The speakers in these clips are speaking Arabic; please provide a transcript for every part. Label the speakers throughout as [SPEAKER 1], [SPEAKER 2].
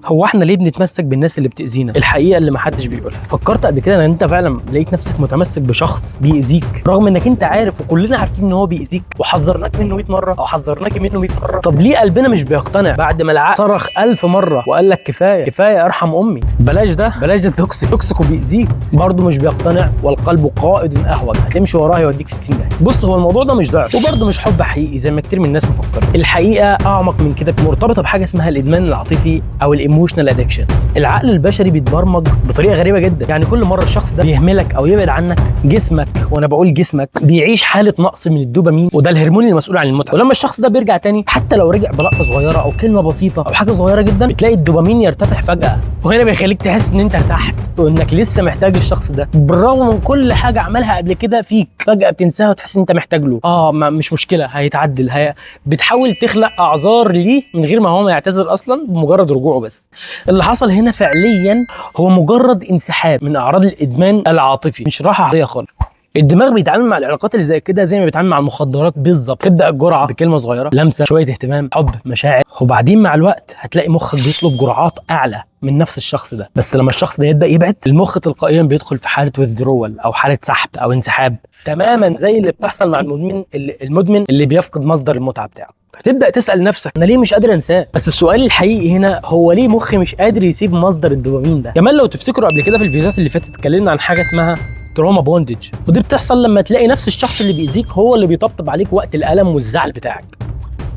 [SPEAKER 1] هو احنا ليه بنتمسك بالناس اللي بتأذينا؟ الحقيقة اللي محدش بيقولها. فكرت قبل كده ان انت فعلا لقيت نفسك متمسك بشخص بيأذيك رغم انك انت عارف وكلنا عارفين ان هو بيأذيك وحذرناك منه 100 مرة او حذرناك منه 100 مرة؟ طب ليه قلبنا مش بيقتنع بعد ما العقل صرخ 1000 مرة وقال لك كفاية كفاية ارحم امي، بلاش ده توكسيك وبيأذيك، برضه مش بيقتنع والقلب قائد اهوج، هتمشي وراه يوديك في 60 داهية. بص، هو الموضوع ده مش ضعف وبرضه مش حب حقيقي زي ما كتير من الناس مفكرين. الحقيقة اعمق من كده، مرتبطة بحاجة اسمها الادمان العاطفي او الايموشنال ادكشن. العقل البشري بيتبرمج بطريقه غريبه جدا، يعني كل مره الشخص ده بيهملك او يبعد عنك جسمك، وانا بقول جسمك، بيعيش حاله نقص من الدوبامين وده الهرمون المسؤول عن المتعه. ولما الشخص ده بيرجع تاني حتى لو رجع بلقطه صغيره او كلمه بسيطه او حاجه صغيره جدا، بتلاقي الدوبامين يرتفع فجاه، وهنا بيخليك تحس ان انت ارتحت وانك لسه محتاج الشخص ده بالرغم من كل حاجه عملها قبل كده فيك، فجاه بتنساها وتحس ان انت محتاج له. مش مشكله، هيتعدل. بتحاول تخلق اعذار ليه من غير ما هو ما يعتذر اصلا، بمجرد رجوعه بس. اللي حصل هنا فعليا هو مجرد انسحاب من اعراض الادمان العاطفي، مش راحه عاديه خالص. الدماغ بيتعامل مع العلاقات اللي زي كده زي ما بيتعامل مع المخدرات بالظبط. تبدا الجرعه بكلمه صغيره، لمسه، شويه اهتمام، حب، مشاعر، وبعدين مع الوقت هتلاقي مخك بيطلب جرعات اعلى من نفس الشخص ده. بس لما الشخص ده يبدا يبعد، المخ تلقائيا بيدخل في حاله withdrawal او حاله سحب او انسحاب، تماما زي اللي بتحصل مع المدمن اللي بيفقد مصدر المتعه بتاعه. فتبدا تسال نفسك انا ليه مش قادر انساه؟ بس السؤال الحقيقي هنا هو ليه مخي مش قادر يسيب مصدر الدوبامين ده؟ كمان لو تفتكروا قبل كده في الفيديوهات اللي فاتت اتكلمنا عن حاجه اسمها تروما بوندج، ودي بتحصل لما تلاقي نفس الشخص اللي بيأذيك هو اللي بيطبطب عليك وقت الالم والزعل بتاعك.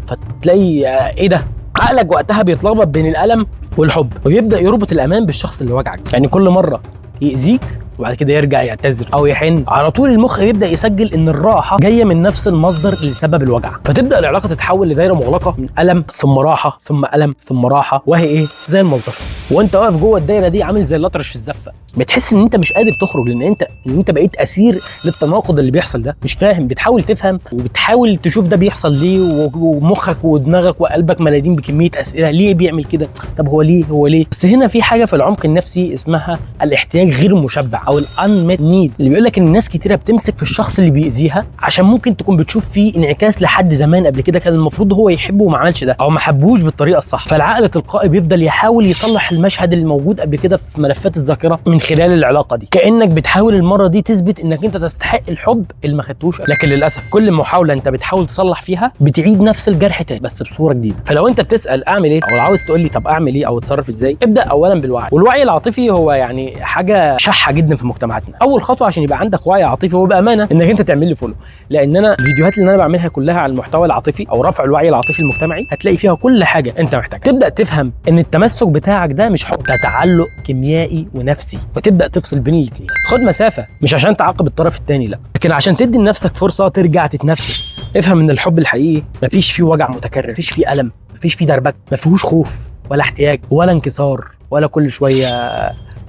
[SPEAKER 1] فتلاقي ايه ده؟ عقلك وقتها بيتلخبط بين الالم والحب ويبدا يربط الامان بالشخص اللي وجعك. يعني كل مره يأذيك وبعد كده يرجع يعتذر او يحن، على طول المخ يبدا يسجل ان الراحه جايه من نفس المصدر اللي سبب الوجع. فتبدا العلاقه تتحول لدايره مغلقه من الم ثم راحه ثم الم ثم راحه، وهي ايه؟ زي الملطشه. وانت واقف جوه الدايره دي عامل زي الاطرش في الزفه، بتحس ان انت مش قادر تخرج لان انت بقيت اسير للتناقض اللي بيحصل ده، مش فاهم. بتحاول تفهم وبتحاول تشوف ده بيحصل ليه، ومخك ودماغك وقلبك مليانين بكميه اسئله، ليه بيعمل كده؟ طب هو ليه؟ بس هنا في حاجه في العمق النفسي اسمها الاحتياج غير المشبع او الانميت نيد، اللي بيقول لك ان الناس كتيره بتمسك في الشخص اللي بيأذيها عشان ممكن تكون بتشوف فيه انعكاس لحد زمان قبل كده كان المفروض هو يحبه وما عملش ده، او ما حبوش بالطريقه الصح. فالعقل التلقائي بيفضل يحاول يصلح المشهد اللي موجود قبل كده في ملفات الذاكره من خلال العلاقه دي، كانك بتحاول المره دي تثبت انك انت تستحق الحب اللي ما خدتوش. لكن للاسف كل محاوله انت بتحاول تصلح فيها بتعيد نفس الجرح تاني بس بصوره جديده. فلو انت بتسال اعمل ايه او عاوز تقول لي طب اعمل ايه او اتصرف ازاي، ابدا اولا بالوعي. والوعي العاطفي هو يعني حاجه شحه جدا في مجتمعاتنا. اول خطوه عشان يبقى عندك وعي عاطفي وبامانه انك انت تعمل لي فولو، لان انا الفيديوهات اللي انا بعملها كلها عن المحتوى العاطفي او رفع الوعي العاطفي المجتمعي هتلاقي فيها كل حاجه انت محتاج. تبدا تفهم ان التمسك بتاعك ده مش حب، ده تعلق كيميائي ونفسي، وتبدا تفصل بين الاثنين. خد مسافه، مش عشان تعاقب الطرف الثاني لا، لكن عشان تدي لنفسك فرصه ترجع تتنفس. افهم ان الحب الحقيقي مفيش فيه وجع متكرر، مفيش فيه الم، مفيش فيه دربك، مفيهوش خوف ولا احتياج ولا انكسار ولا كل شويه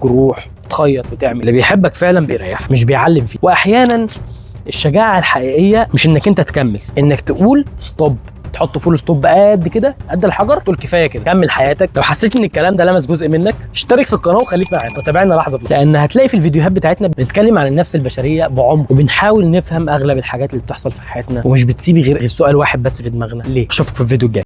[SPEAKER 1] جروح تخيط وتعمل. اللي بيحبك فعلا بيريحك مش بيعلم فيك. واحيانا الشجاعه الحقيقيه مش انك انت تكمل، انك تقول ستوب، تحط فول ستوب قد كده قد الحجر، تقول كفايه كده، كمل حياتك. لو حسيت ان الكلام ده لمس جزء منك اشترك في القناه وخليك معانا وتابعنا لحظه بلحظه، لان هتلاقي في الفيديوهات بتاعتنا بنتكلم عن النفس البشريه بعمق وبنحاول نفهم اغلب الحاجات اللي بتحصل في حياتنا، ومش بتسيبي غير سؤال واحد بس في دماغنا: ليه؟ اشوفك في الفيديو الجاي.